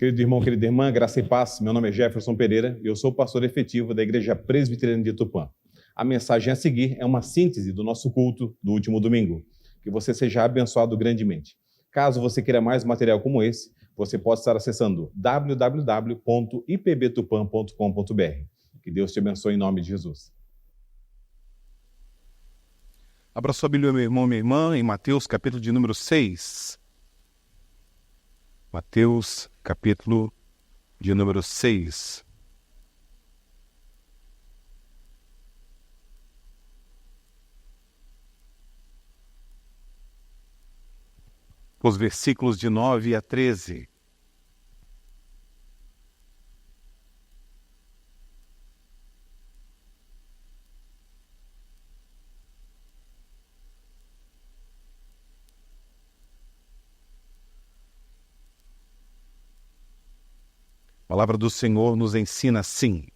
Querido irmão, querida irmã, graça e paz. Meu nome é Jefferson Pereira e eu sou pastor efetivo da Igreja Presbiteriana de Tupã. A mensagem a seguir é uma síntese do nosso culto do último domingo. Que você seja abençoado grandemente. Caso você queira mais material como esse, você pode estar acessando www.ipbtupan.com.br. Que Deus te abençoe em nome de Jesus. Abra sua Bíblia, meu irmão, minha irmã, em Mateus, capítulo de número 6. Mateus, capítulo de número 6. Os versículos de 9 a 13. A palavra do Senhor nos ensina assim: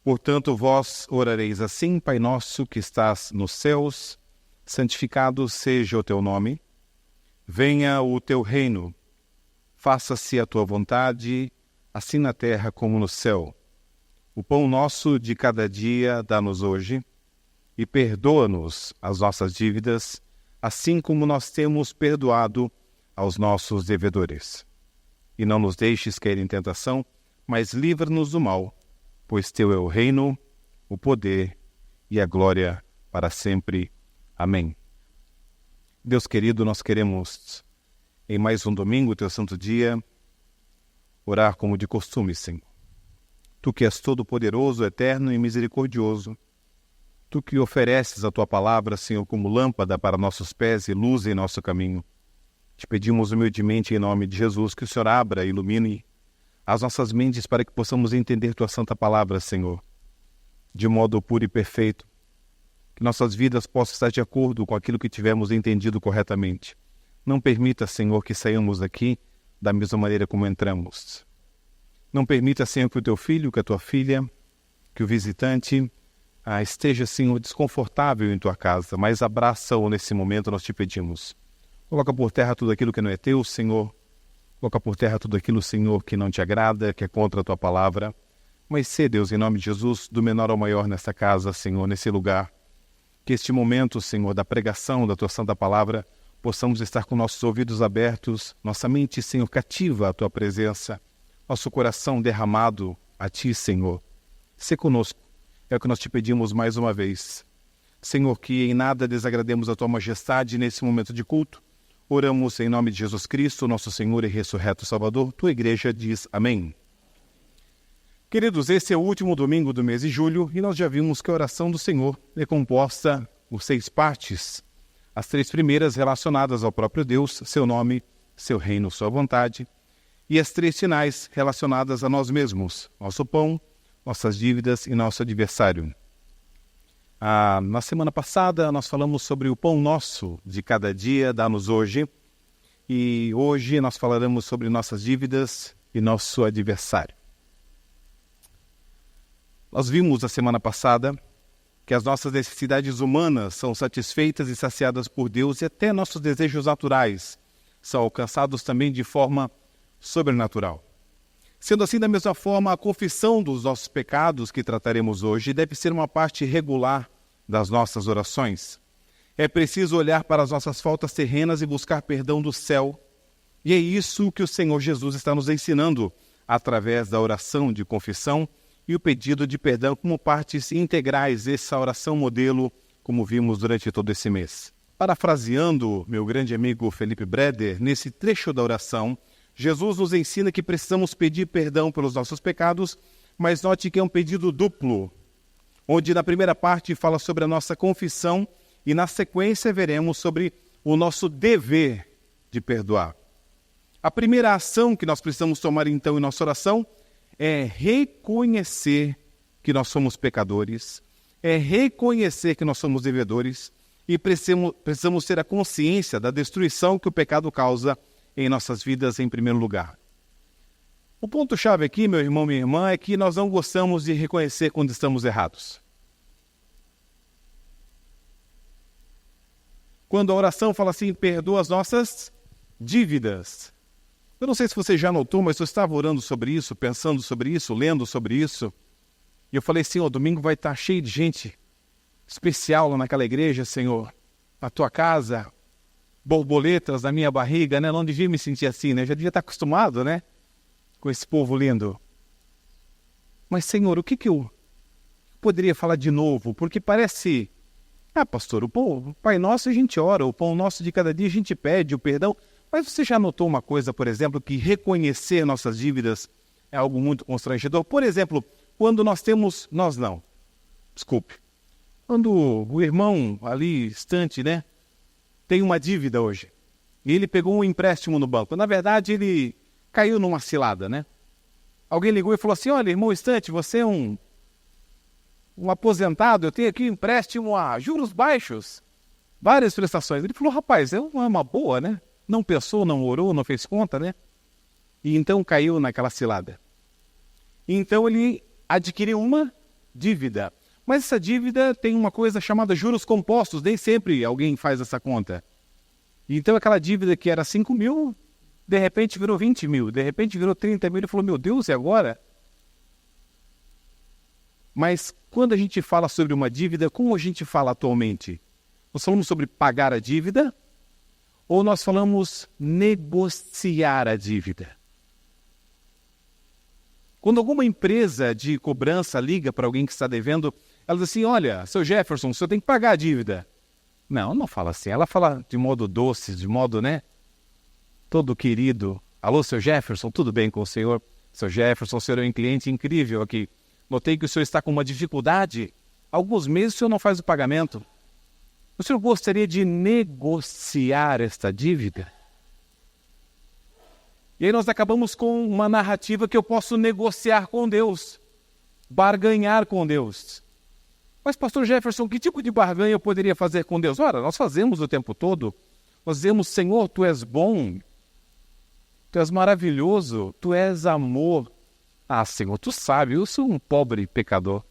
portanto, vós orareis assim: Pai nosso que estás nos céus, santificado seja o teu nome. Venha o teu reino. Faça-se a tua vontade, assim na terra como no céu. O pão nosso de cada dia dá-nos hoje, e perdoa-nos as nossas dívidas, assim como nós temos perdoado aos nossos devedores. E não nos deixes cair em tentação, mas livra-nos do mal, pois teu é o reino, o poder e a glória para sempre. Amém. Deus querido, nós queremos, em mais um domingo, teu santo dia, orar como de costume, Senhor. Tu que és todo-poderoso, eterno e misericordioso, tu que ofereces a tua palavra, Senhor, como lâmpada para nossos pés e luz em nosso caminho. Te pedimos humildemente em nome de Jesus que o Senhor abra e ilumine as nossas mentes para que possamos entender tua santa palavra, Senhor, de modo puro e perfeito. Que nossas vidas possam estar de acordo com aquilo que tivemos entendido corretamente. Não permita, Senhor, que saiamos daqui da mesma maneira como entramos. Não permita, Senhor, que o teu filho, que a tua filha, que o visitante esteja, Senhor, desconfortável em tua casa, mas abraça-o nesse momento, nós te pedimos. Coloca por terra tudo aquilo que não é teu, Senhor. Coloca por terra tudo aquilo, Senhor, que não te agrada, que é contra a tua palavra. Mas sê, Deus, em nome de Jesus, do menor ao maior nesta casa, Senhor, nesse lugar. Que este momento, Senhor, da pregação da tua santa palavra, possamos estar com nossos ouvidos abertos, nossa mente, Senhor, cativa à tua presença, nosso coração derramado a ti, Senhor. Sê conosco, é o que nós te pedimos mais uma vez. Senhor, que em nada desagrademos a tua majestade nesse momento de culto. Oramos em nome de Jesus Cristo, nosso Senhor e ressurreto Salvador. Tua igreja diz amém. Queridos, esse é o último domingo do mês de julho e nós já vimos que a oração do Senhor é composta por 6 partes. As 3 primeiras relacionadas ao próprio Deus, seu nome, seu reino, sua vontade. E as 3 finais relacionadas a nós mesmos, nosso pão, nossas dívidas e nosso adversário. Na semana passada nós falamos sobre o pão nosso de cada dia, dá-nos hoje. E hoje nós falaremos sobre nossas dívidas e nosso adversário. Nós vimos a semana passada que as nossas necessidades humanas são satisfeitas e saciadas por Deus e até nossos desejos naturais são alcançados também de forma sobrenatural. Sendo assim, da mesma forma, a confissão dos nossos pecados que trataremos hoje deve ser uma parte regular das nossas orações. É preciso olhar para as nossas faltas terrenas e buscar perdão do céu. E é isso que o Senhor Jesus está nos ensinando através da oração de confissão e o pedido de perdão como partes integrais dessa oração modelo, como vimos durante todo esse mês. Parafraseando meu grande amigo Felipe Breder, nesse trecho da oração, Jesus nos ensina que precisamos pedir perdão pelos nossos pecados, mas note que é um pedido duplo, onde na primeira parte fala sobre a nossa confissão e na sequência veremos sobre o nosso dever de perdoar. A primeira ação que nós precisamos tomar então em nossa oração é reconhecer que nós somos pecadores, é reconhecer que nós somos devedores e precisamos ter a consciência da destruição que o pecado causa em nossas vidas em primeiro lugar. O ponto-chave aqui, meu irmão, minha irmã, é que nós não gostamos de reconhecer quando estamos errados. Quando a oração fala assim, perdoa as nossas dívidas. Eu não sei se você já notou, mas eu estava orando sobre isso, pensando sobre isso, lendo sobre isso. E eu falei, Senhor, domingo vai estar cheio de gente especial lá naquela igreja, Senhor. Na tua casa, borboletas na minha barriga, né? Não devia me sentir assim, né? Eu já devia estar acostumado, né? Com esse povo lindo. Mas, Senhor, o que eu poderia falar de novo? Porque parece... pastor, o Pai Nosso a gente ora, o pão nosso de cada dia a gente pede o perdão. Mas você já notou uma coisa, por exemplo, que reconhecer nossas dívidas é algo muito constrangedor? Por exemplo, quando quando o irmão ali, estante, né, tem uma dívida hoje, e ele pegou um empréstimo no banco. Na verdade, ele caiu numa cilada, né? Alguém ligou e falou assim, olha, irmão estante, você é um aposentado, eu tenho aqui um empréstimo a juros baixos, várias prestações. Ele falou, rapaz, é uma boa, né? Não pensou, não orou, não fez conta, né? E então caiu naquela cilada. Então ele adquiriu uma dívida. Mas essa dívida tem uma coisa chamada juros compostos, nem sempre alguém faz essa conta. Então aquela dívida que era 5 mil, de repente virou 20 mil, de repente virou 30 mil. Ele falou, meu Deus, e agora? Mas quando a gente fala sobre uma dívida, como a gente fala atualmente? Nós falamos sobre pagar a dívida ou nós falamos negociar a dívida? Quando alguma empresa de cobrança liga para alguém que está devendo, ela diz assim, olha, seu Jefferson, o senhor tem que pagar a dívida. Não fala assim. Ela fala de modo doce, de modo, né, todo querido. Alô, seu Jefferson, tudo bem com o senhor? Seu Jefferson, o senhor é um cliente incrível aqui. Notei que o senhor está com uma dificuldade. Há alguns meses o senhor não faz o pagamento. O senhor gostaria de negociar esta dívida? E aí nós acabamos com uma narrativa que eu posso negociar com Deus, barganhar com Deus. Mas, pastor Jefferson, que tipo de barganha eu poderia fazer com Deus? Ora, nós fazemos o tempo todo. Nós dizemos, Senhor, Tu és bom, Tu és maravilhoso, Tu és amor. Senhor, Tu sabe, eu sou um pobre pecador.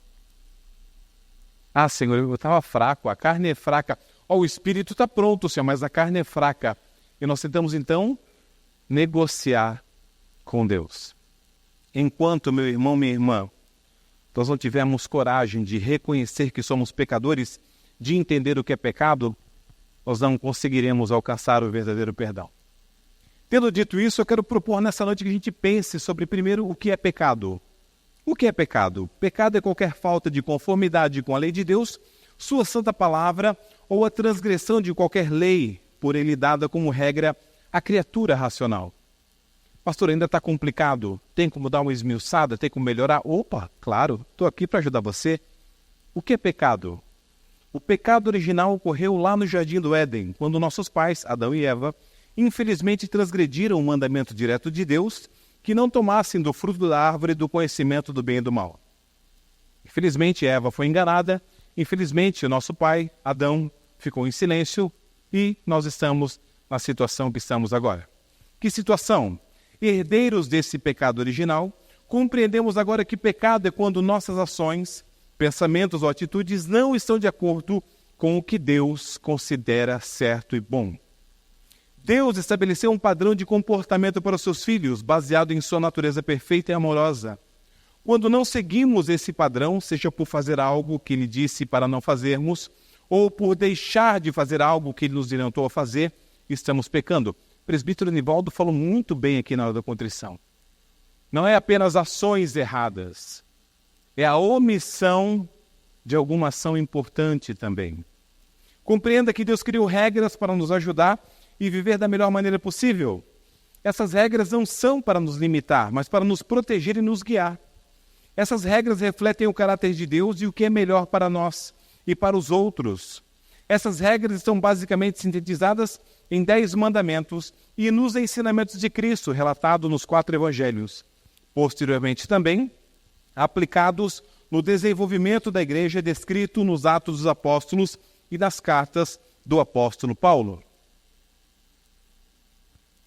Senhor, eu estava fraco, a carne é fraca. O espírito está pronto, Senhor, mas a carne é fraca. E nós tentamos, então, negociar com Deus. Enquanto, meu irmão, minha irmã, nós não tivermos coragem de reconhecer que somos pecadores, de entender o que é pecado, nós não conseguiremos alcançar o verdadeiro perdão. Tendo dito isso, eu quero propor nessa noite que a gente pense sobre, primeiro, o que é pecado. O que é pecado? Pecado é qualquer falta de conformidade com a lei de Deus, sua santa palavra ou a transgressão de qualquer lei, por ele dada como regra à criatura racional. Pastor, ainda está complicado? Tem como dar uma esmiuçada? Tem como melhorar? Opa, claro, estou aqui para ajudar você. O que é pecado? O pecado original ocorreu lá no Jardim do Éden, quando nossos pais, Adão e Eva, infelizmente transgrediram o mandamento direto de Deus que não tomassem do fruto da árvore do conhecimento do bem e do mal. Infelizmente, Eva foi enganada. Infelizmente, o nosso pai, Adão, ficou em silêncio e nós estamos na situação que estamos agora. Que situação? Herdeiros desse pecado original, compreendemos agora que pecado é quando nossas ações, pensamentos ou atitudes não estão de acordo com o que Deus considera certo e bom. Deus estabeleceu um padrão de comportamento para os seus filhos, baseado em sua natureza perfeita e amorosa. Quando não seguimos esse padrão, seja por fazer algo que Ele disse para não fazermos, ou por deixar de fazer algo que Ele nos orientou a fazer, estamos pecando. O presbítero Nivaldo falou muito bem aqui na hora da contrição. Não é apenas ações erradas, é a omissão de alguma ação importante também. Compreenda que Deus criou regras para nos ajudar e viver da melhor maneira possível. Essas regras não são para nos limitar, mas para nos proteger e nos guiar. Essas regras refletem o caráter de Deus e o que é melhor para nós e para os outros. Essas regras estão basicamente sintetizadas em 10 mandamentos e nos ensinamentos de Cristo, relatados nos 4 evangelhos. Posteriormente também, aplicados no desenvolvimento da igreja descrito nos Atos dos Apóstolos e nas cartas do apóstolo Paulo.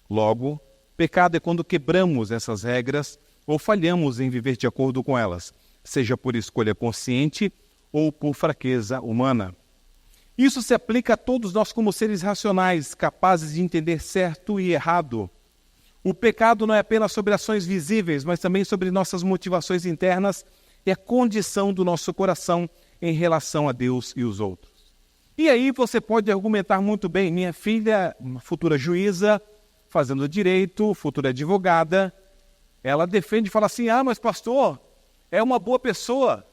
Logo, pecado é quando quebramos essas regras ou falhamos em viver de acordo com elas, seja por escolha consciente ou por fraqueza humana. Isso se aplica a todos nós como seres racionais, capazes de entender certo e errado. O pecado não é apenas sobre ações visíveis, mas também sobre nossas motivações internas e a condição do nosso coração em relação a Deus e os outros. E aí você pode argumentar muito bem, minha filha, uma futura juíza, fazendo direito, futura advogada, ela defende e fala assim, mas pastor, é uma boa pessoa.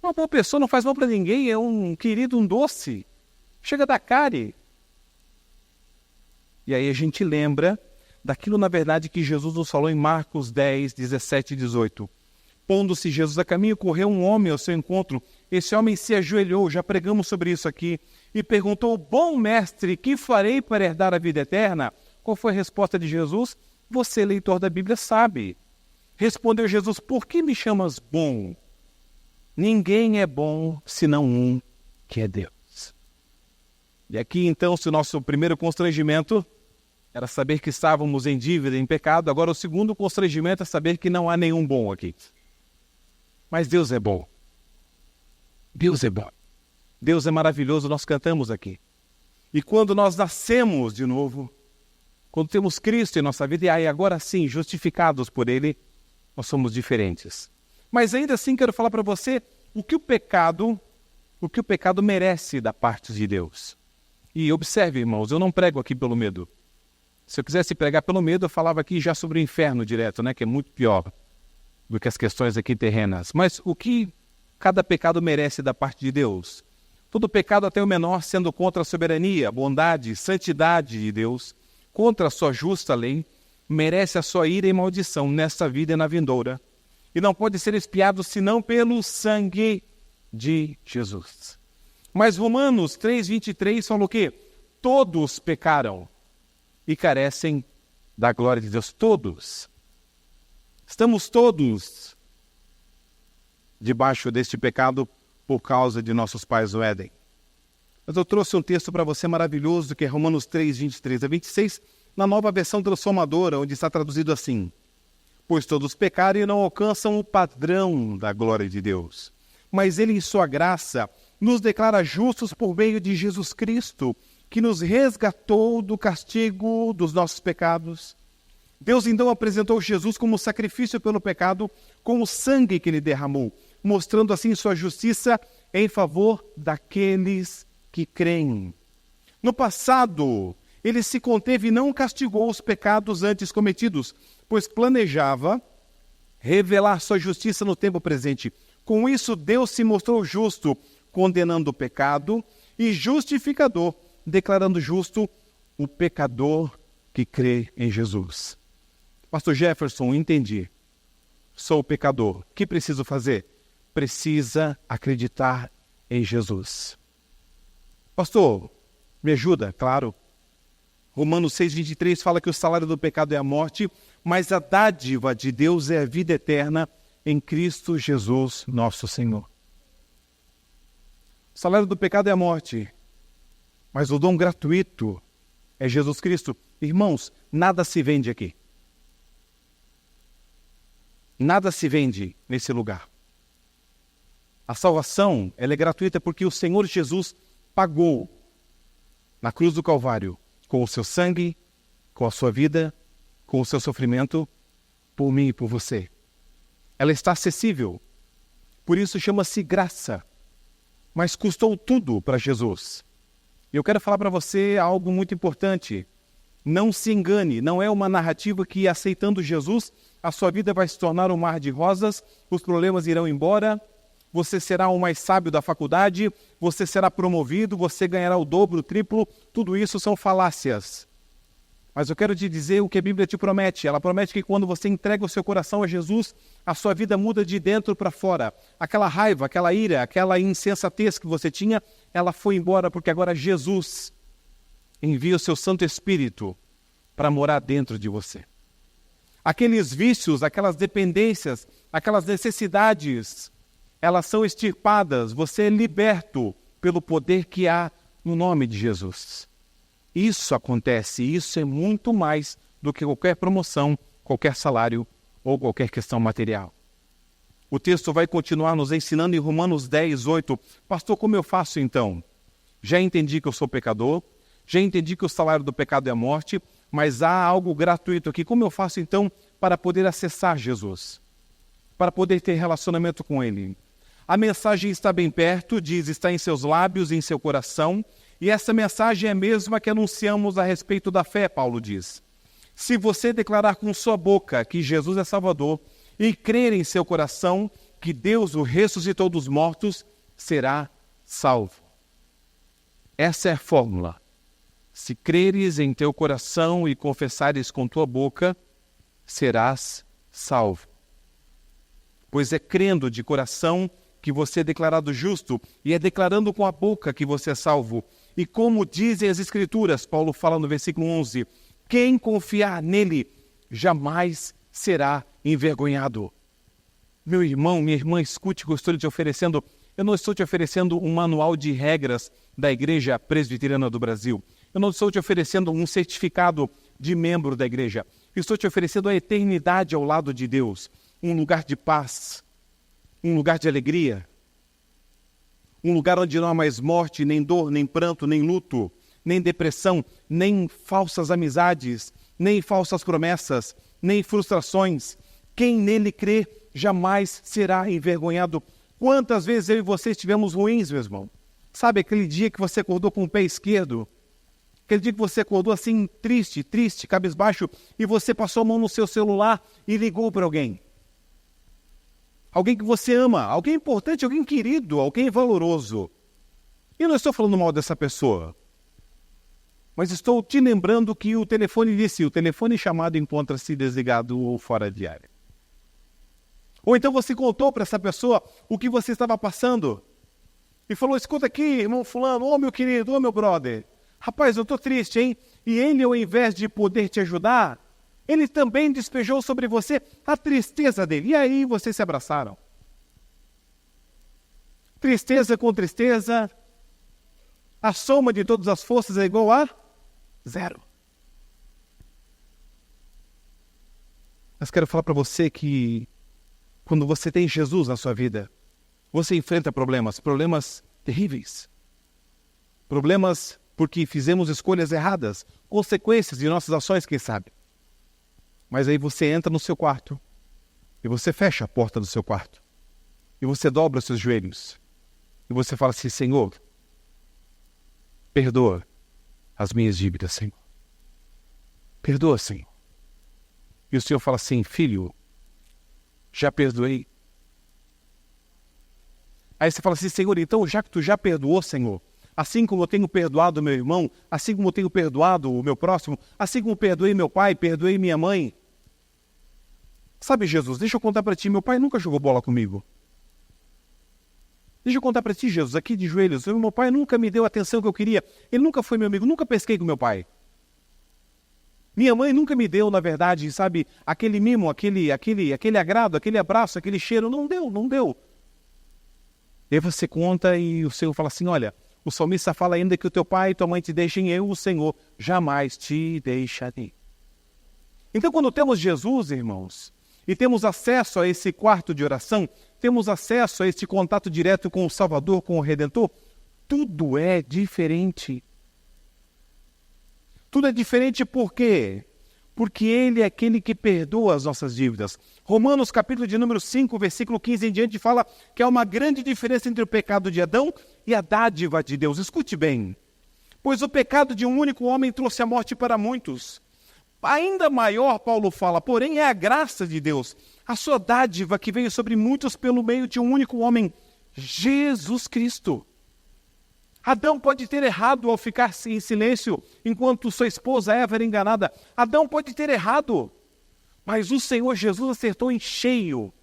Uma boa pessoa não faz mal para ninguém, é um querido, um doce. Chega da cárie. E aí a gente lembra daquilo, na verdade, que Jesus nos falou em Marcos 10, 17 e 18. Pondo-se Jesus a caminho, correu um homem ao seu encontro. Esse homem se ajoelhou, já pregamos sobre isso aqui, e perguntou, bom mestre, que farei para herdar a vida eterna? Qual foi a resposta de Jesus? Você, leitor da Bíblia, sabe. Respondeu Jesus, por que me chamas bom? Ninguém é bom, senão um, que é Deus. E aqui, então, se o nosso primeiro constrangimento era saber que estávamos em dívida, em pecado, agora o segundo constrangimento é saber que não há nenhum bom aqui. Mas Deus é bom. Deus é bom. Deus é maravilhoso, nós cantamos aqui. E quando nós nascemos de novo, quando temos Cristo em nossa vida, e aí agora sim, justificados por Ele, nós somos diferentes. Mas ainda assim quero falar para você o que o pecado merece da parte de Deus. E observe, irmãos, eu não prego aqui pelo medo. Se eu quisesse pregar pelo medo, eu falava aqui já sobre o inferno direto, que é muito pior do que as questões aqui terrenas. Mas o que cada pecado merece da parte de Deus? Todo pecado, até o menor, sendo contra a soberania, bondade, santidade de Deus, contra a sua justa lei, merece a sua ira e maldição nesta vida e na vindoura. E não pode ser expiado senão pelo sangue de Jesus. Mas Romanos 3:23 fala o quê? Todos pecaram e carecem da glória de Deus. Todos. Estamos todos debaixo deste pecado por causa de nossos pais no Éden. Mas eu trouxe um texto para você maravilhoso, que é Romanos 3:23 a 26, na nova versão transformadora, onde está traduzido assim: pois todos pecaram e não alcançam o padrão da glória de Deus. Mas Ele, em sua graça, nos declara justos por meio de Jesus Cristo, que nos resgatou do castigo dos nossos pecados. Deus então apresentou Jesus como sacrifício pelo pecado, com o sangue que Ele derramou, mostrando assim sua justiça em favor daqueles que creem. No passado, Ele se conteve e não castigou os pecados antes cometidos, pois planejava revelar sua justiça no tempo presente. Com isso, Deus se mostrou justo, condenando o pecado, e justificador, declarando justo o pecador que crê em Jesus. Pastor Jefferson, entendi. Sou pecador. O que preciso fazer? Precisa acreditar em Jesus. Pastor, me ajuda? Claro. Romanos 6:23 fala que o salário do pecado é a morte, mas a dádiva de Deus é a vida eterna em Cristo Jesus, nosso Senhor. O salário do pecado é a morte, mas o dom gratuito é Jesus Cristo. Irmãos, nada se vende aqui. Nada se vende nesse lugar. A salvação, ela é gratuita porque o Senhor Jesus pagou na cruz do Calvário, com o seu sangue, com a sua vida, com o seu sofrimento, por mim e por você. Ela está acessível, por isso chama-se graça, mas custou tudo para Jesus. E eu quero falar para você algo muito importante. Não se engane, não é uma narrativa que, aceitando Jesus, a sua vida vai se tornar um mar de rosas, os problemas irão embora, você será o mais sábio da faculdade, você será promovido, você ganhará o dobro, o triplo. Tudo isso são falácias. Mas eu quero te dizer o que a Bíblia te promete. Ela promete que quando você entrega o seu coração a Jesus, a sua vida muda de dentro para fora. Aquela raiva, aquela ira, aquela insensatez que você tinha, ela foi embora porque agora Jesus envia o seu Santo Espírito para morar dentro de você. Aqueles vícios, aquelas dependências, aquelas necessidades, elas são extirpadas. Você é liberto pelo poder que há no nome de Jesus. Isso acontece, isso é muito mais do que qualquer promoção, qualquer salário ou qualquer questão material. O texto vai continuar nos ensinando em Romanos 10:8. Pastor, como eu faço então? Já entendi que eu sou pecador, já entendi que o salário do pecado é a morte, Mas há algo gratuito aqui. Como eu faço então para poder acessar Jesus? Para poder ter relacionamento com Ele? A mensagem está bem perto, diz, está em seus lábios e em seu coração. E essa mensagem é a mesma que anunciamos a respeito da fé, Paulo diz. Se você declarar com sua boca que Jesus é Salvador e crer em seu coração que Deus o ressuscitou dos mortos, será salvo. Essa é a fórmula. Se creres em teu coração e confessares com tua boca, serás salvo. Pois é crendo de coração que você é declarado justo e é declarando com a boca que você é salvo. E como dizem as Escrituras, Paulo fala no versículo 11, quem confiar nele jamais será envergonhado. Meu irmão, minha irmã, escute o que eu estou te oferecendo. Eu não estou te oferecendo um manual de regras da Igreja Presbiteriana do Brasil. Eu não estou te oferecendo um certificado de membro da igreja. Eu estou te oferecendo a eternidade ao lado de Deus. Um lugar de paz, um lugar de alegria, um lugar onde não há mais morte, nem dor, nem pranto, nem luto, nem depressão, nem falsas amizades, nem falsas promessas, nem frustrações. Quem nele crê jamais será envergonhado. Quantas vezes eu e você estivemos ruins, meu irmão? Sabe aquele dia que você acordou com o pé esquerdo? Aquele dia que você acordou assim, triste, cabisbaixo, e você passou a mão no seu celular e ligou para alguém. Alguém que você ama, alguém importante, alguém querido, alguém valoroso. E eu não estou falando mal dessa pessoa, mas estou te lembrando que o telefone disse, o telefone chamado encontra-se desligado ou fora de área. Ou então você contou para essa pessoa o que você estava passando e falou, escuta aqui, irmão fulano, ô meu querido, ô meu brother, rapaz, eu estou triste, hein? E ele, ao invés de poder te ajudar, ele também despejou sobre você a tristeza dele. E aí vocês se abraçaram. Tristeza com tristeza, a soma de todas as forças é igual a 0. Mas quero falar para você que quando você tem Jesus na sua vida, você enfrenta problemas terríveis. Problemas porque fizemos escolhas erradas, consequências de nossas ações, quem sabe. Mas aí você entra no seu quarto e você fecha a porta do seu quarto e você dobra os seus joelhos e você fala assim, Senhor, perdoa as minhas dívidas, Senhor. Perdoa, Senhor. E o Senhor fala assim, filho, já perdoei. Aí você fala assim, Senhor, então já que tu já perdoou, Senhor, assim como eu tenho perdoado o meu irmão, assim como eu tenho perdoado o meu próximo, assim como perdoei meu pai, perdoei minha mãe. Sabe, Jesus, deixa eu contar para ti, meu pai nunca jogou bola comigo. Deixa eu contar para ti, Jesus, aqui de joelhos, meu pai nunca me deu a atenção que eu queria, ele nunca foi meu amigo, nunca pesquei com meu pai. Minha mãe nunca me deu, na verdade, sabe, aquele mimo, aquele agrado, aquele abraço, aquele cheiro, não deu. E aí você conta e o Senhor fala assim, olha, o salmista fala ainda que o teu pai e tua mãe te deixem, eu, o Senhor, jamais te deixarei. Então, quando temos Jesus, irmãos, e temos acesso a esse quarto de oração, temos acesso a esse contato direto com o Salvador, com o Redentor, tudo é diferente. Tudo é diferente por quê? Porque Ele é aquele que perdoa as nossas dívidas. Romanos, capítulo de número 5, versículo 15 em diante, fala que há uma grande diferença entre o pecado de Adão e a dádiva de Deus. Escute bem. Pois o pecado de um único homem trouxe a morte para muitos. Ainda maior, Paulo fala, porém é a graça de Deus, a sua dádiva que veio sobre muitos pelo meio de um único homem, Jesus Cristo. Adão pode ter errado ao ficar em silêncio enquanto sua esposa Eva era enganada. Adão pode ter errado, mas o Senhor Jesus acertou em cheio.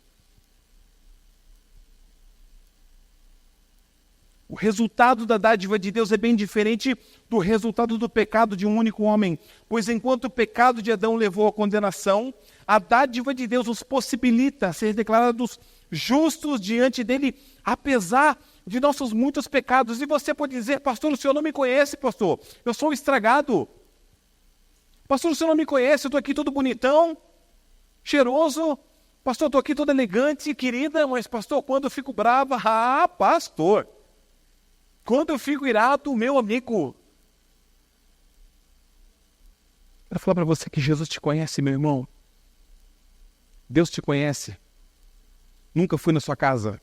O resultado da dádiva de Deus é bem diferente do resultado do pecado de um único homem. Pois enquanto o pecado de Adão levou à condenação, a dádiva de Deus nos possibilita ser declarados justos diante dele, apesar de nossos muitos pecados. E você pode dizer, pastor, o senhor não me conhece, pastor. Eu sou estragado. Pastor, o senhor não me conhece, eu estou aqui todo bonitão, cheiroso. Pastor, eu estou aqui toda elegante, querida, mas pastor, quando eu fico brava, pastor. Quando eu fico irado, meu amigo. Quero falar para você que Jesus te conhece, meu irmão. Deus te conhece. Nunca fui na sua casa,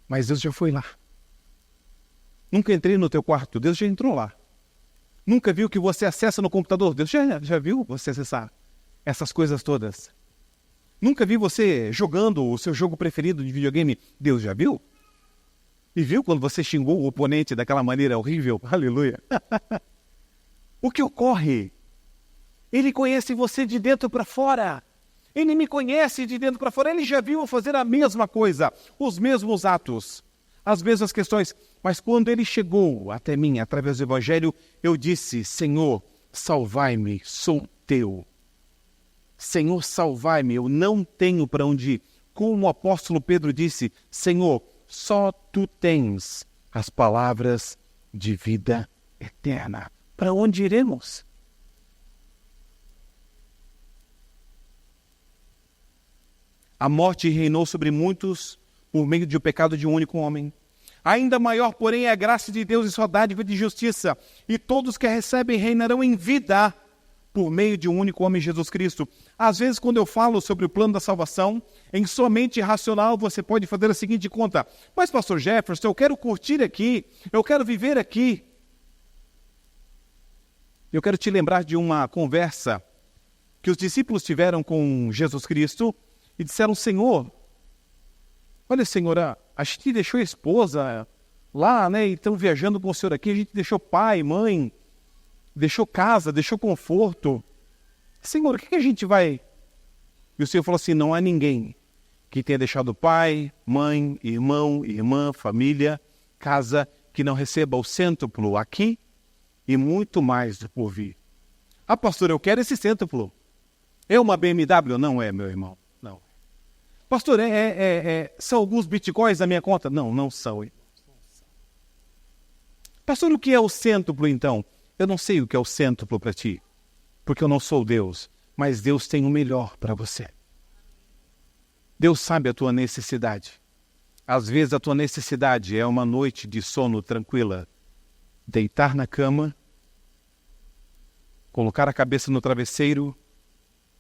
mas Deus já foi lá. Nunca entrei no teu quarto, Deus já entrou lá. Nunca viu o que você acessa no computador, Deus já viu você acessar essas coisas todas. Nunca vi você jogando o seu jogo preferido de videogame, Deus já viu? E viu quando você xingou o oponente daquela maneira horrível? Aleluia! O que ocorre? Ele conhece você de dentro para fora. Ele me conhece de dentro para fora. Ele já viu eu fazer a mesma coisa, os mesmos atos, as mesmas questões. Mas quando ele chegou até mim, através do Evangelho, eu disse, Senhor, salvai-me, sou teu. Senhor, salvai-me, eu não tenho para onde ir. Como o apóstolo Pedro disse, Senhor, só tu tens as palavras de vida eterna. Para onde iremos? A morte reinou sobre muitos por meio do pecado de um único homem. Ainda maior, porém, é a graça de Deus e sua dádiva de justiça. E todos que a recebem reinarão em vida por meio de um único homem, Jesus Cristo. Às vezes, quando eu falo sobre o plano da salvação, em sua mente racional, você pode fazer a seguinte conta. Mas, pastor Jefferson, eu quero curtir aqui, eu quero viver aqui. Eu quero te lembrar de uma conversa que os discípulos tiveram com Jesus Cristo e disseram, Senhor, olha, Senhor, a gente deixou a esposa lá, né, e estão viajando com o Senhor aqui, a gente deixou pai, mãe, deixou casa, deixou conforto. Senhor, o que a gente vai... E o Senhor falou assim, não há ninguém que tenha deixado pai, mãe, irmão, irmã, família, casa, que não receba o cêntuplo aqui e muito mais por vir. Ah, pastor, eu quero esse cêntuplo. É uma BMW? Não é, meu irmão. Não. Pastor, são alguns bitcoins na minha conta? Não, não são. Pastor, o que é o cêntuplo, então? Eu não sei o que é o cêntuplo para ti, porque eu não sou Deus, mas Deus tem o melhor para você. Deus sabe a tua necessidade. Às vezes a tua necessidade é uma noite de sono tranquila, deitar na cama, colocar a cabeça no travesseiro,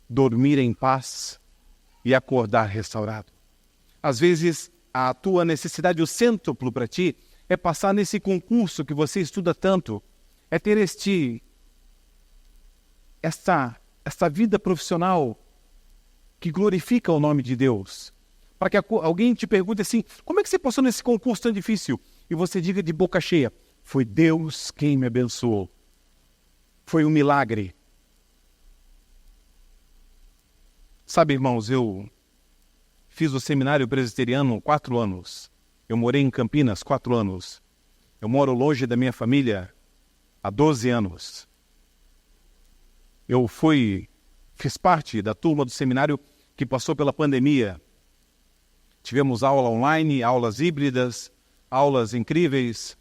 dormir em paz e acordar restaurado. Às vezes a tua necessidade, o cêntuplo para ti, é passar nesse concurso que você estuda tanto, é ter esta vida profissional que glorifica o nome de Deus. Para que alguém te pergunte assim, como é que você passou nesse concurso tão difícil? E você diga de boca cheia, foi Deus quem me abençoou. Foi um milagre. Sabe, irmãos, eu fiz o seminário presbiteriano 4 anos. Eu morei em Campinas 4 anos. Eu moro longe da minha família há 12 anos. Eu fiz parte da turma do seminário que passou pela pandemia. Tivemos aula online, aulas híbridas, aulas incríveis.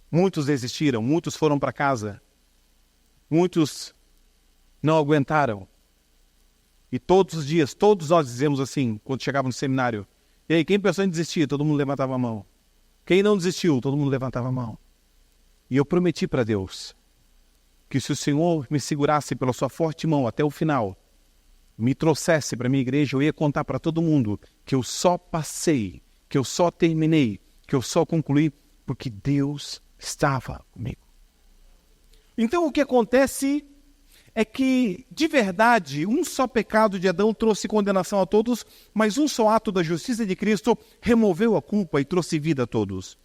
Muitos desistiram, muitos foram para casa. Muitos não aguentaram. E todos os dias, todos nós dizemos assim, quando chegávamos no seminário, e aí, quem pensou em desistir? Todo mundo levantava a mão. Quem não desistiu? Todo mundo levantava a mão. E eu prometi para Deus que se o Senhor me segurasse pela sua forte mão até o final, me trouxesse para a minha igreja, eu ia contar para todo mundo que eu só passei, que eu só terminei, que eu só concluí, porque Deus estava comigo. Então o que acontece é que, de verdade, um só pecado de Adão trouxe condenação a todos, mas um só ato da justiça de Cristo removeu a culpa e trouxe vida a todos.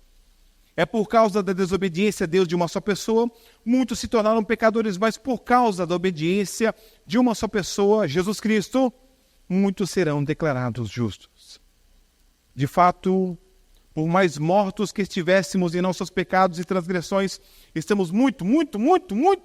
É por causa da desobediência a Deus de uma só pessoa, muitos se tornaram pecadores, mas por causa da obediência de uma só pessoa, Jesus Cristo, muitos serão declarados justos. De fato, por mais mortos que estivéssemos em nossos pecados e transgressões, estamos muito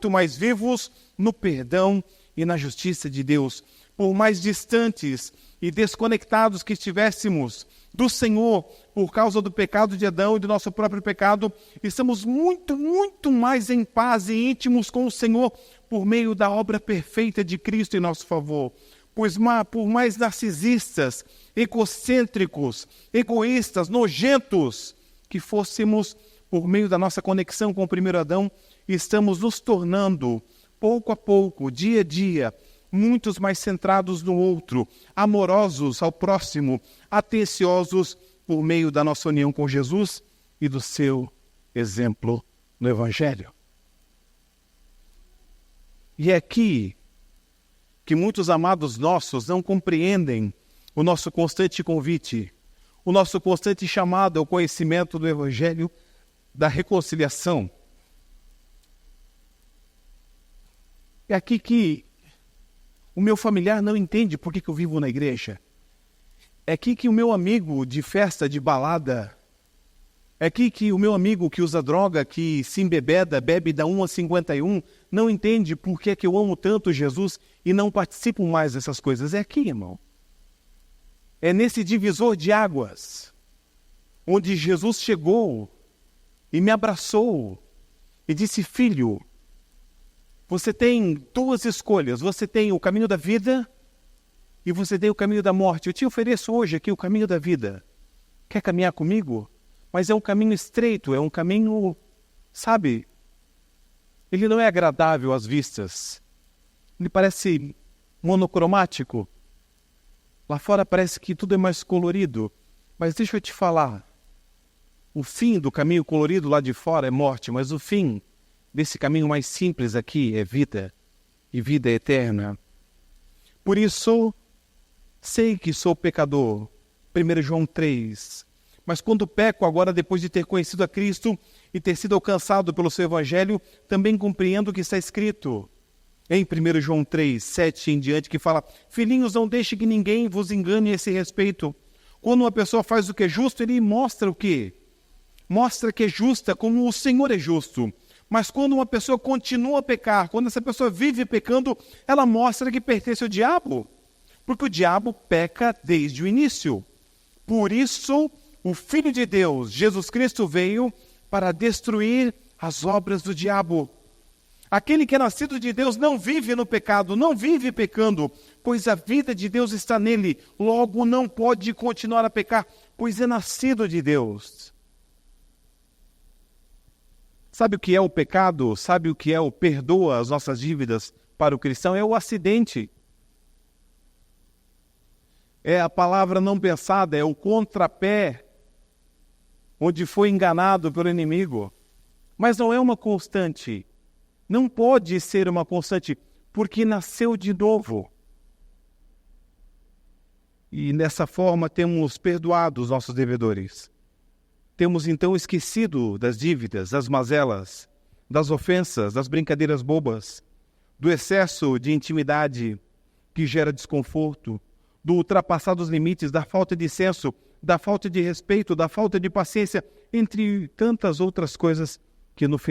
mais vivos no perdão e na justiça de Deus. Por mais distantes e desconectados que estivéssemos do Senhor por causa do pecado de Adão e do nosso próprio pecado, estamos muito mais em paz e íntimos com o Senhor por meio da obra perfeita de Cristo em nosso favor. Pois por mais narcisistas, egocêntricos, egoístas, nojentos que fôssemos por meio da nossa conexão com o primeiro Adão, estamos nos tornando, pouco a pouco, dia a dia, muitos mais centrados no outro, amorosos ao próximo, atenciosos por meio da nossa união com Jesus e do seu exemplo no Evangelho. E é aqui que muitos amados nossos não compreendem o nosso constante convite, o nosso constante chamado ao conhecimento do Evangelho, da reconciliação. É aqui que o meu familiar não entende por que eu vivo na igreja. É aqui que o meu amigo de festa, de balada, é aqui que o meu amigo que usa droga, que se embebeda, bebe da 1 a 51, não entende por que eu amo tanto Jesus e não participo mais dessas coisas. É aqui, irmão. É nesse divisor de águas, onde Jesus chegou e me abraçou e disse: filho, você tem duas escolhas. Você tem o caminho da vida e você tem o caminho da morte. Eu te ofereço hoje aqui o caminho da vida. Quer caminhar comigo? Mas é um caminho estreito, é um caminho, sabe? Ele não é agradável às vistas. Ele parece monocromático. Lá fora parece que tudo é mais colorido. Mas deixa eu te falar. O fim do caminho colorido lá de fora é morte, mas o fim desse caminho mais simples aqui é vida, e vida eterna. Por isso, sei que sou pecador, 1 João 3, mas quando peco agora, depois de ter conhecido a Cristo e ter sido alcançado pelo seu Evangelho, também compreendo o que está escrito em 1 João 3, 7 em diante, que fala: filhinhos, não deixe que ninguém vos engane a esse respeito. Quando uma pessoa faz o que é justo, ele mostra o quê? Mostra que é justa, como o Senhor é justo. Mas quando uma pessoa continua a pecar, quando essa pessoa vive pecando, ela mostra que pertence ao diabo. Porque o diabo peca desde o início. Por isso, o Filho de Deus, Jesus Cristo, veio para destruir as obras do diabo. Aquele que é nascido de Deus não vive no pecado, não vive pecando, pois a vida de Deus está nele. Logo não pode continuar a pecar, pois é nascido de Deus. Sabe o que é o pecado? Sabe o que é o perdoa as nossas dívidas para o cristão? É o acidente. É a palavra não pensada, é o contrapé, onde foi enganado pelo inimigo. Mas não é uma constante. Não pode ser uma constante, porque nasceu de novo. E dessa forma temos perdoado os nossos devedores. Temos então esquecido das dívidas, das mazelas, das ofensas, das brincadeiras bobas, do excesso de intimidade que gera desconforto, do ultrapassar dos limites, da falta de senso, da falta de respeito, da falta de paciência, entre tantas outras coisas que nos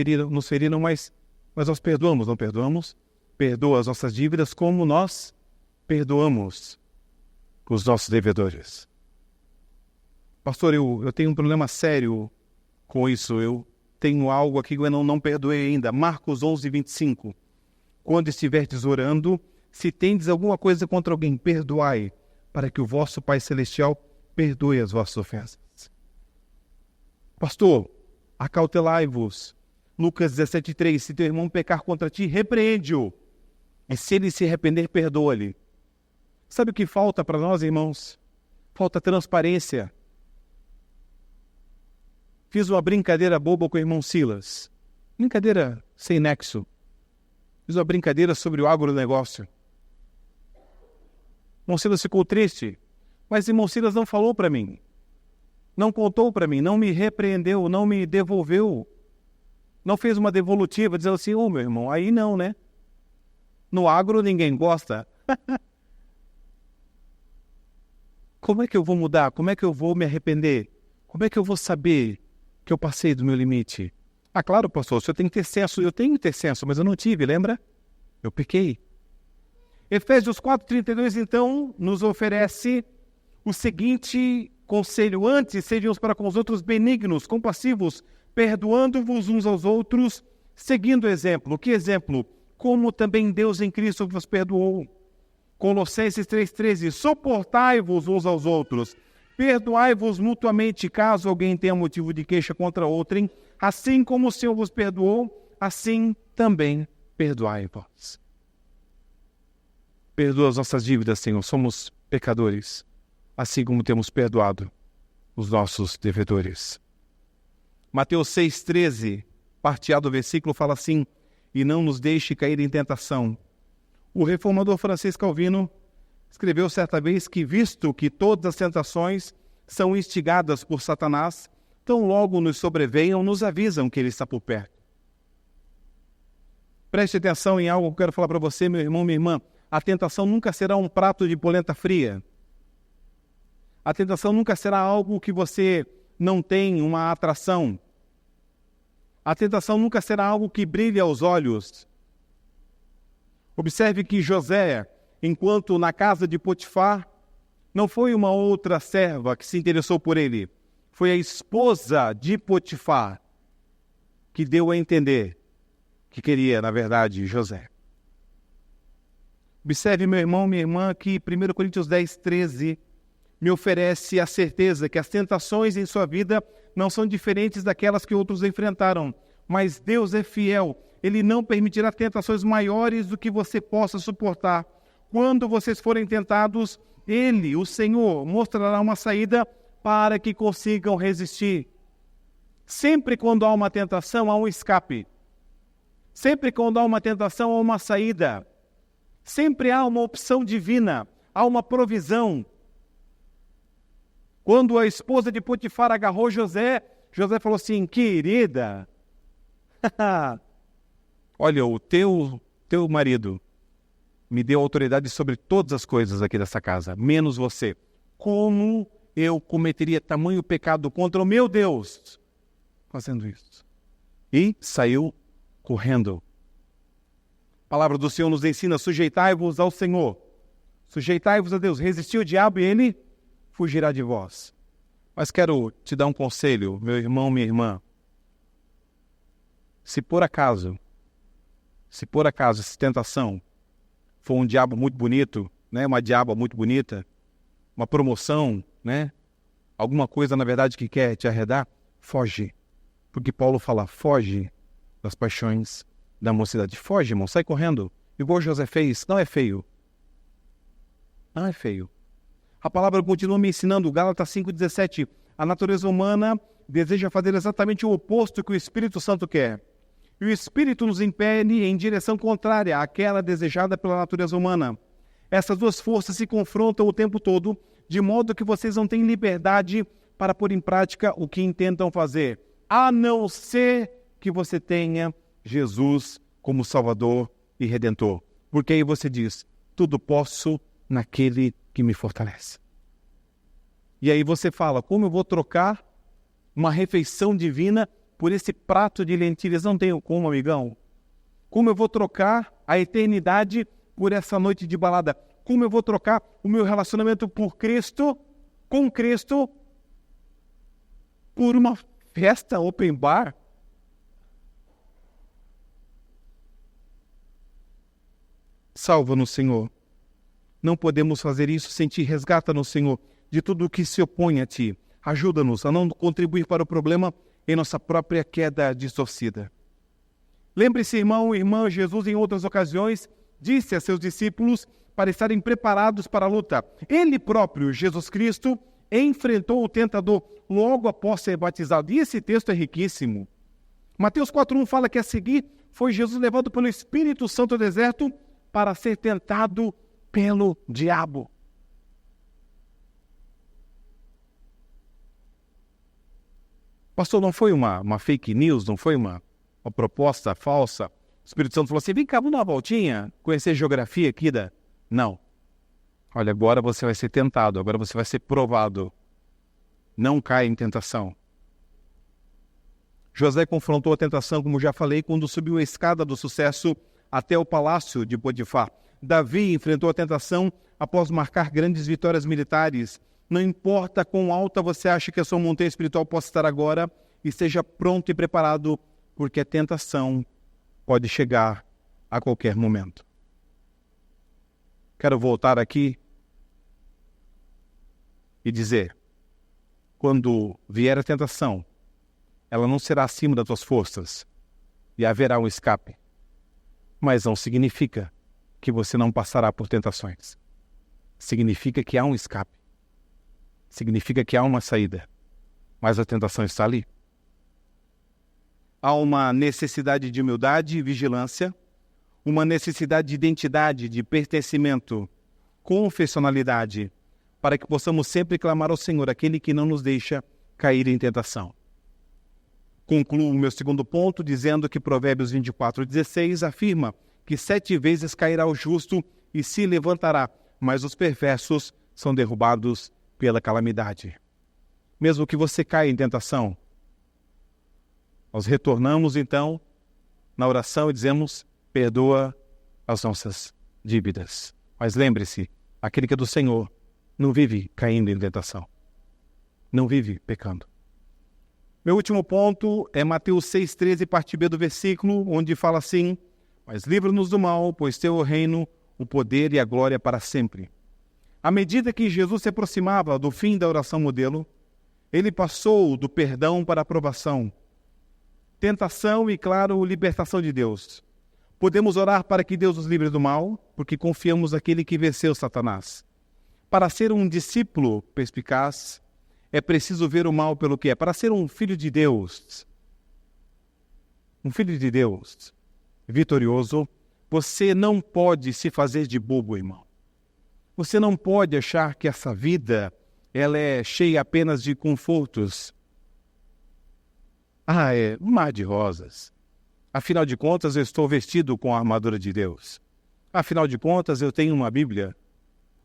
feriram, mas nós perdoamos, não perdoamos? Perdoa as nossas dívidas como nós perdoamos os nossos devedores. Pastor, eu tenho um problema sério com isso. Eu tenho algo aqui que eu não perdoei ainda. Marcos 11, 25. Quando estiverdes orando, se tendes alguma coisa contra alguém, perdoai, para que o vosso Pai Celestial perdoe as vossas ofensas. Pastor, acautelai-vos. Lucas 17, 3. Se teu irmão pecar contra ti, repreende-o. E se ele se arrepender, perdoa-lhe. Sabe o que falta para nós, irmãos? Falta transparência. Fiz uma brincadeira boba com o irmão Silas. Brincadeira sem nexo. Fiz uma brincadeira sobre o agronegócio. Irmão Silas ficou triste. Mas irmão Silas não falou para mim. Não contou para mim. Não me repreendeu. Não me devolveu. Não fez uma devolutiva dizendo assim: ô meu irmão, aí não, né? No agro ninguém gosta. Como é que eu vou mudar? Como é que eu vou me arrepender? Como é que eu vou saber que eu passei do meu limite? Ah, claro, pastor, o senhor tem que ter senso. Eu tenho que ter senso, mas eu não tive, lembra? Eu pequei. Efésios 4:32, então, nos oferece o seguinte conselho: antes, sejam uns para com os outros benignos, compassivos, perdoando-vos uns aos outros, seguindo o exemplo. Que exemplo? Como também Deus em Cristo vos perdoou. Colossenses 3,13, suportai-vos uns aos outros, perdoai-vos mutuamente, caso alguém tenha motivo de queixa contra outrem, assim como o Senhor vos perdoou, assim também perdoai vós. Perdoa as nossas dívidas, Senhor. Somos pecadores, assim como temos perdoado os nossos devedores. Mateus 6,13, parte A do versículo, fala assim: e não nos deixe cair em tentação. O reformador francês Calvino escreveu certa vez que, visto que todas as tentações são instigadas por Satanás, tão logo nos sobrevenham, nos avisam que ele está por perto. Preste atenção em algo que eu quero falar para você, meu irmão, minha irmã. A tentação nunca será um prato de polenta fria. A tentação nunca será algo que você não tem uma atração. A tentação nunca será algo que brilhe aos olhos. Observe que José, enquanto na casa de Potifar, não foi uma outra serva que se interessou por ele. Foi a esposa de Potifar que deu a entender que queria, na verdade, José. Observe, meu irmão, minha irmã, que 1 Coríntios 10:13 me oferece a certeza que as tentações em sua vida não são diferentes daquelas que outros enfrentaram, mas Deus é fiel. Ele não permitirá tentações maiores do que você possa suportar. Quando vocês forem tentados, Ele, o Senhor, mostrará uma saída para que consigam resistir. Sempre quando há uma tentação, há um escape. Sempre quando há uma tentação, há uma saída. Sempre há uma opção divina, há uma provisão. Quando a esposa de Potifar agarrou José, José falou assim: querida, olha, o teu marido me deu autoridade sobre todas as coisas aqui dessa casa, menos você. Como eu cometeria tamanho pecado contra o meu Deus fazendo isso? E saiu correndo. A palavra do Senhor nos ensina: sujeitai-vos ao Senhor, sujeitai-vos a Deus, resistir ao diabo e ele fugirá de vós. Mas quero te dar um conselho, meu irmão, minha irmã. Se por acaso essa tentação for um diabo muito bonito, né, uma diaba muito bonita, uma promoção, né, alguma coisa, na verdade, que quer te arredar, foge. Porque Paulo fala: foge das paixões da mocidade. Foge, irmão, sai correndo. Igual José fez. Não é feio. Não é feio. A palavra continua me ensinando, Gálatas 5,17. A natureza humana deseja fazer exatamente o oposto que o Espírito Santo quer. E o Espírito nos impele em direção contrária àquela desejada pela natureza humana. Essas duas forças se confrontam o tempo todo, de modo que vocês não têm liberdade para pôr em prática o que intentam fazer, a não ser que você tenha Jesus como Salvador e Redentor. Porque aí você diz: tudo posso naquele que me fortalece. E aí você fala: como eu vou trocar uma refeição divina por esse prato de lentilhas? Não tenho como, amigão. Como eu vou trocar a eternidade por essa noite de balada? Como eu vou trocar o meu relacionamento por Cristo, com Cristo, por uma festa open bar? Salva-nos, Senhor. Não podemos fazer isso sem Ti. Resgata-nos, Senhor, de tudo o que se opõe a Ti. Ajuda-nos a não contribuir para o problema em nossa própria queda distorcida. Lembre-se, irmão e irmã, Jesus em outras ocasiões disse a seus discípulos para estarem preparados para a luta. Ele próprio, Jesus Cristo, enfrentou o tentador logo após ser batizado. E esse texto é riquíssimo. Mateus 4,1 fala que a seguir foi Jesus levado pelo Espírito Santo ao deserto para ser tentado pelo diabo. Pastor, não foi uma fake news, não foi uma proposta falsa? O Espírito Santo falou assim: vem cá, vamos dar uma voltinha, conhecer geografia aqui da... Não. Olha, agora você vai ser tentado, agora você vai ser provado. Não caia em tentação. José confrontou a tentação, como já falei, quando subiu a escada do sucesso até o palácio de Potifar. Davi enfrentou a tentação após marcar grandes vitórias militares. Não importa quão alta você acha que a sua montanha espiritual possa estar agora, esteja pronto e preparado, porque a tentação pode chegar a qualquer momento. Quero voltar aqui e dizer: quando vier a tentação, ela não será acima das tuas forças. e haverá um escape. Mas não significa que você não passará por tentações. Significa que há um escape. Significa que há uma saída. Mas a tentação está ali. Há uma necessidade de humildade e vigilância, uma necessidade de identidade, de pertencimento, confessionalidade, para que possamos sempre clamar ao Senhor, aquele que não nos deixa cair em tentação. Concluo o meu segundo ponto dizendo que Provérbios 24:16 afirma que 7 vezes cairá o justo e se levantará, mas os perversos são derrubados pela calamidade. Mesmo que você caia em tentação, nós retornamos então na oração e dizemos: perdoa as nossas dívidas. Mas lembre-se, aquele que é do Senhor não vive caindo em tentação. Não vive pecando. Meu último ponto é Mateus 6,13, parte B do versículo, onde fala assim: mas livra-nos do mal, pois teu é o reino, o poder e a glória para sempre. À medida que Jesus se aproximava do fim da oração modelo, ele passou do perdão para a aprovação, tentação e, claro, libertação de Deus. Podemos orar para que Deus nos livre do mal, porque confiamos naquele que venceu Satanás. Para ser um discípulo perspicaz, é preciso ver o mal pelo que é. Para ser um filho de Deus vitorioso, você não pode se fazer de bobo, irmão. Você não pode achar que essa vida ela é cheia apenas de confortos. É um mar de rosas. Afinal de contas, eu estou vestido com a armadura de Deus. Afinal de contas, eu tenho uma Bíblia.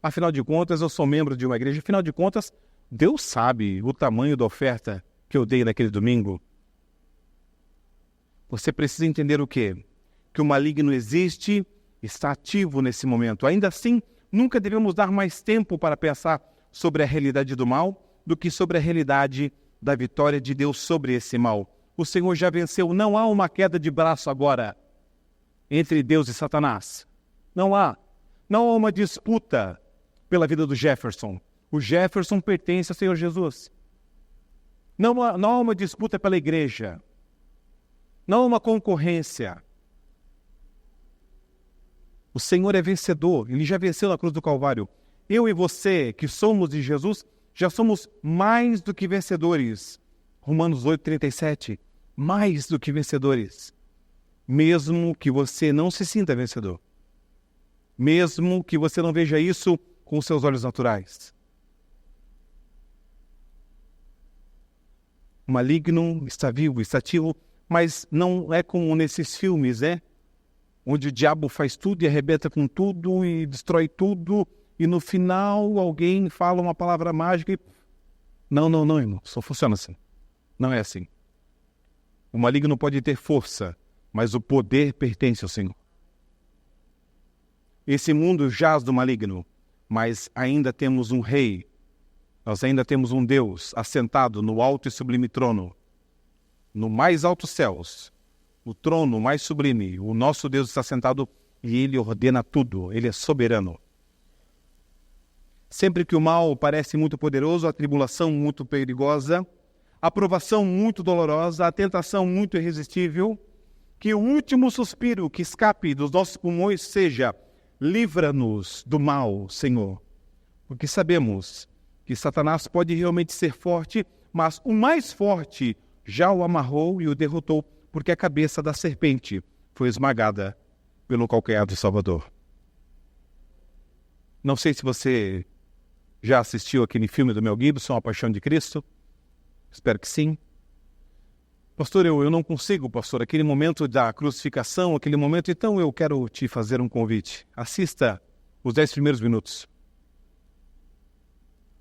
Afinal de contas, eu sou membro de uma igreja. Afinal de contas, Deus sabe o tamanho da oferta que eu dei naquele domingo. Você precisa entender o quê? Que o maligno existe, está ativo nesse momento. Ainda assim, nunca devemos dar mais tempo para pensar sobre a realidade do mal do que sobre a realidade da vitória de Deus sobre esse mal. O Senhor já venceu. Não há uma queda de braço agora entre Deus e Satanás. Não há. Não há uma disputa pela vida do Jefferson. O Jefferson pertence ao Senhor Jesus. Não há uma disputa pela igreja. Não há uma concorrência. O Senhor é vencedor. Ele já venceu na cruz do Calvário. Eu e você, que somos de Jesus, já somos mais do que vencedores. Romanos 8:37. Mais do que vencedores. Mesmo que você não se sinta vencedor. Mesmo que você não veja isso com os seus olhos naturais. O maligno está vivo, está ativo, mas não é como nesses filmes, onde o diabo faz tudo e arrebenta com tudo e destrói tudo, e no final alguém fala uma palavra mágica e... Não, irmão, só funciona assim. Não é assim. O maligno pode ter força, mas o poder pertence ao Senhor. Esse mundo jaz do maligno, mas ainda temos um rei. Nós ainda temos um Deus assentado no alto e sublime trono. No mais altos céus, o trono mais sublime, o nosso Deus está sentado e Ele ordena tudo. Ele é soberano. Sempre que o mal parece muito poderoso, a tribulação muito perigosa, a provação muito dolorosa, a tentação muito irresistível, que o último suspiro que escape dos nossos pulmões seja: livra-nos do mal, Senhor. Porque sabemos que Satanás pode realmente ser forte, mas o mais forte já o amarrou e o derrotou, porque a cabeça da serpente foi esmagada pelo calcanhar do Salvador. Não sei se você já assistiu aquele filme do Mel Gibson, A Paixão de Cristo. Espero que sim. Pastor, eu não consigo, pastor, aquele momento da crucificação, aquele momento, então eu quero te fazer um convite. Assista os 10 primeiros minutos.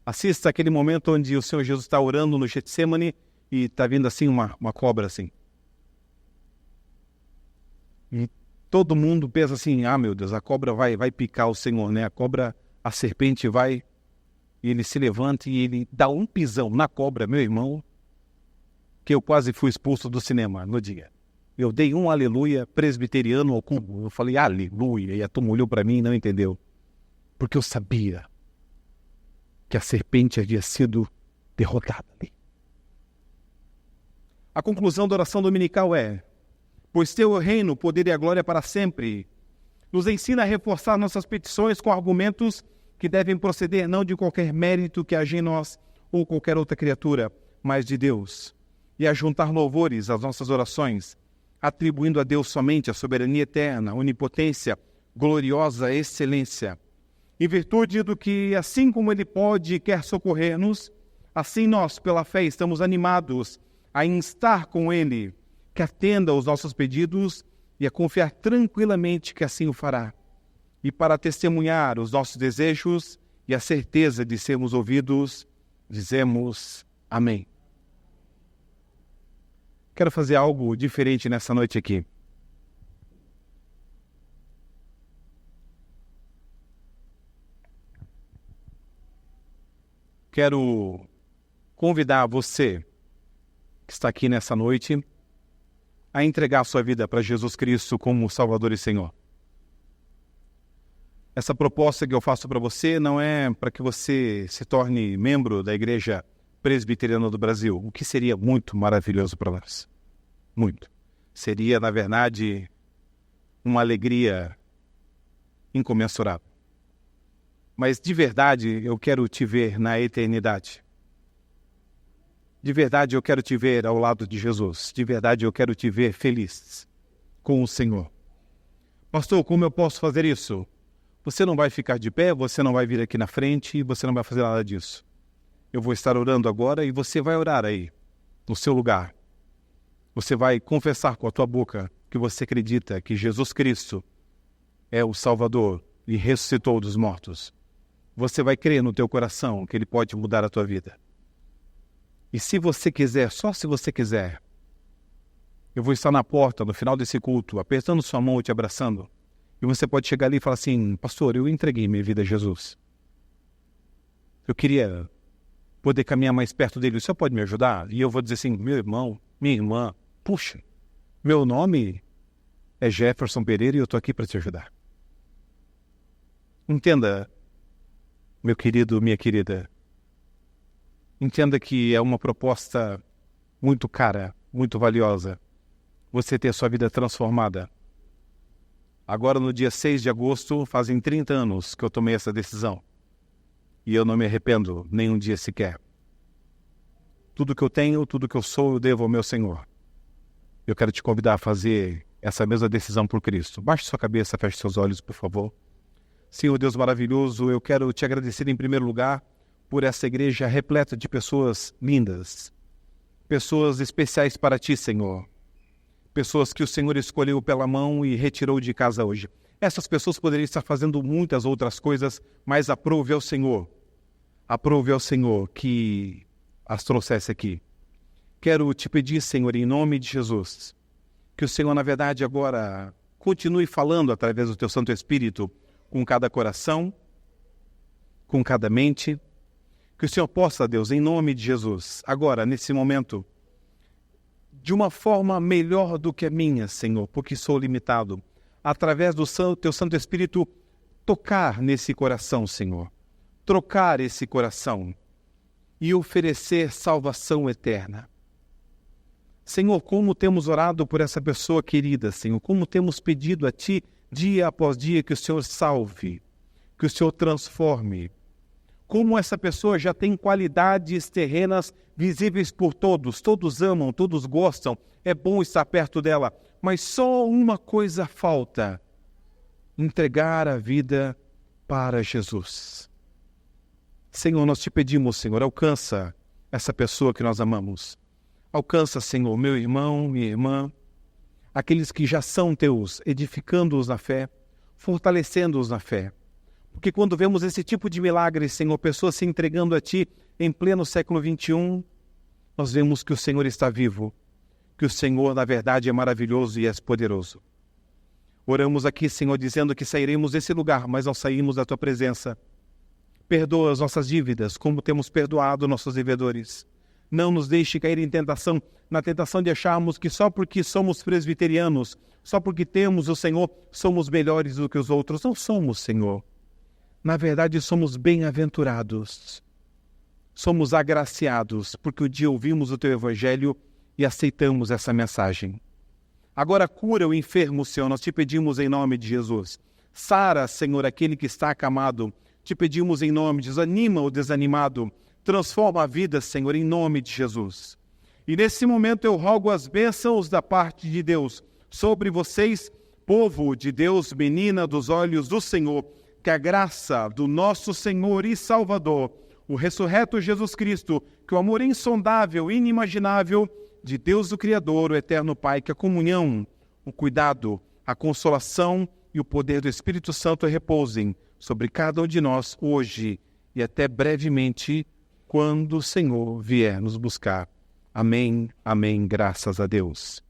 Assista aquele momento onde o Senhor Jesus está orando no Getsemane e está vindo assim uma cobra assim. E todo mundo pensa assim: meu Deus, a cobra vai picar o Senhor, né? A serpente vai... E ele se levanta e ele dá um pisão na cobra, meu irmão, que eu quase fui expulso do cinema no dia. Eu dei um aleluia presbiteriano ao cubo. Eu falei aleluia, e a turma olhou para mim e não entendeu. Porque eu sabia que a serpente havia sido derrotada ali. A conclusão da oração dominical é: pois teu é o reino, o poder e a glória para sempre. Nos ensina a reforçar nossas petições com argumentos que devem proceder não de qualquer mérito que haja em nós ou qualquer outra criatura, mas de Deus. E a juntar louvores às nossas orações, atribuindo a Deus somente a soberania eterna, a onipotência, gloriosa excelência. Em virtude do que, assim como Ele pode e quer socorrer-nos, assim nós, pela fé, estamos animados a instar com Ele que atenda aos nossos pedidos e a confiar tranquilamente que assim o fará. E para testemunhar os nossos desejos e a certeza de sermos ouvidos, dizemos amém. Quero fazer algo diferente nessa noite aqui. Quero convidar você que está aqui nessa noite a entregar a sua vida para Jesus Cristo como Salvador e Senhor. Essa proposta que eu faço para você não é para que você se torne membro da Igreja Presbiteriana do Brasil, o que seria muito maravilhoso para nós. Muito. Seria, na verdade, uma alegria incomensurável. Mas, de verdade, eu quero te ver na eternidade. De verdade, eu quero te ver ao lado de Jesus. De verdade, eu quero te ver feliz com o Senhor. Pastor, como eu posso fazer isso? Você não vai ficar de pé, você não vai vir aqui na frente, você não vai fazer nada disso. Eu vou estar orando agora e você vai orar aí, no seu lugar. Você vai confessar com a tua boca que você acredita que Jesus Cristo é o Salvador e ressuscitou dos mortos. Você vai crer no teu coração que Ele pode mudar a tua vida. E se você quiser, só se você quiser, eu vou estar na porta, no final desse culto, apertando sua mão e te abraçando. E você pode chegar ali e falar assim, pastor, eu entreguei minha vida a Jesus. Eu queria poder caminhar mais perto dele. O senhor pode me ajudar? E eu vou dizer assim, meu irmão, minha irmã, puxa, meu nome é Jefferson Pereira e eu estou aqui para te ajudar. Entenda, meu querido, minha querida, entenda que é uma proposta muito cara, muito valiosa, você ter a sua vida transformada. Agora, no dia 6 de agosto, fazem 30 anos que eu tomei essa decisão. E eu não me arrependo nem um dia sequer. Tudo que eu tenho, tudo que eu sou, eu devo ao meu Senhor. Eu quero te convidar a fazer essa mesma decisão por Cristo. Baixe sua cabeça, feche seus olhos, por favor. Senhor Deus maravilhoso, eu quero te agradecer em primeiro lugar por essa igreja repleta de pessoas lindas, pessoas especiais para ti, Senhor. Pessoas que o Senhor escolheu pela mão e retirou de casa hoje. Essas pessoas poderiam estar fazendo muitas outras coisas, mas aprove ao Senhor. Aprove ao Senhor que as trouxesse aqui. Quero te pedir, Senhor, em nome de Jesus, que o Senhor, na verdade, agora continue falando através do teu Santo Espírito com cada coração, com cada mente. Que o Senhor possa, Deus, em nome de Jesus, agora, nesse momento, de uma forma melhor do que a minha, Senhor, porque sou limitado, através do teu Santo Espírito, tocar nesse coração, Senhor, trocar esse coração e oferecer salvação eterna. Senhor, como temos orado por essa pessoa querida, Senhor, como temos pedido a Ti, dia após dia, que o Senhor salve, que o Senhor transforme. Como essa pessoa já tem qualidades terrenas visíveis por todos, todos amam, todos gostam, é bom estar perto dela, mas só uma coisa falta: entregar a vida para Jesus. Senhor, nós te pedimos, Senhor, alcança essa pessoa que nós amamos. Alcança, Senhor, meu irmão, minha irmã, aqueles que já são teus, edificando-os na fé, fortalecendo-os na fé. Porque quando vemos esse tipo de milagre, Senhor, pessoas se entregando a Ti em pleno século XXI, nós vemos que o Senhor está vivo, que o Senhor, na verdade, é maravilhoso e és poderoso. Oramos aqui, Senhor, dizendo que sairemos desse lugar, mas não saímos da Tua presença. Perdoa as nossas dívidas, como temos perdoado nossos devedores. Não nos deixe cair em tentação, na tentação de acharmos que só porque somos presbiterianos, só porque temos o Senhor, somos melhores do que os outros. Não somos, Senhor. Na verdade, somos bem-aventurados. Somos agraciados, porque um dia ouvimos o Teu Evangelho e aceitamos essa mensagem. Agora cura o enfermo, Senhor, nós te pedimos em nome de Jesus. Sara, Senhor, aquele que está acamado, te pedimos em nome de Jesus. Anima o desanimado, transforma a vida, Senhor, em nome de Jesus. E nesse momento eu rogo as bênçãos da parte de Deus sobre vocês, povo de Deus, menina dos olhos do Senhor, que a graça do nosso Senhor e Salvador, o ressurreto Jesus Cristo, que o amor insondável, inimaginável de Deus o Criador, o eterno Pai, que a comunhão, o cuidado, a consolação e o poder do Espírito Santo repousem sobre cada um de nós hoje e até brevemente, quando o Senhor vier nos buscar. Amém, amém, graças a Deus.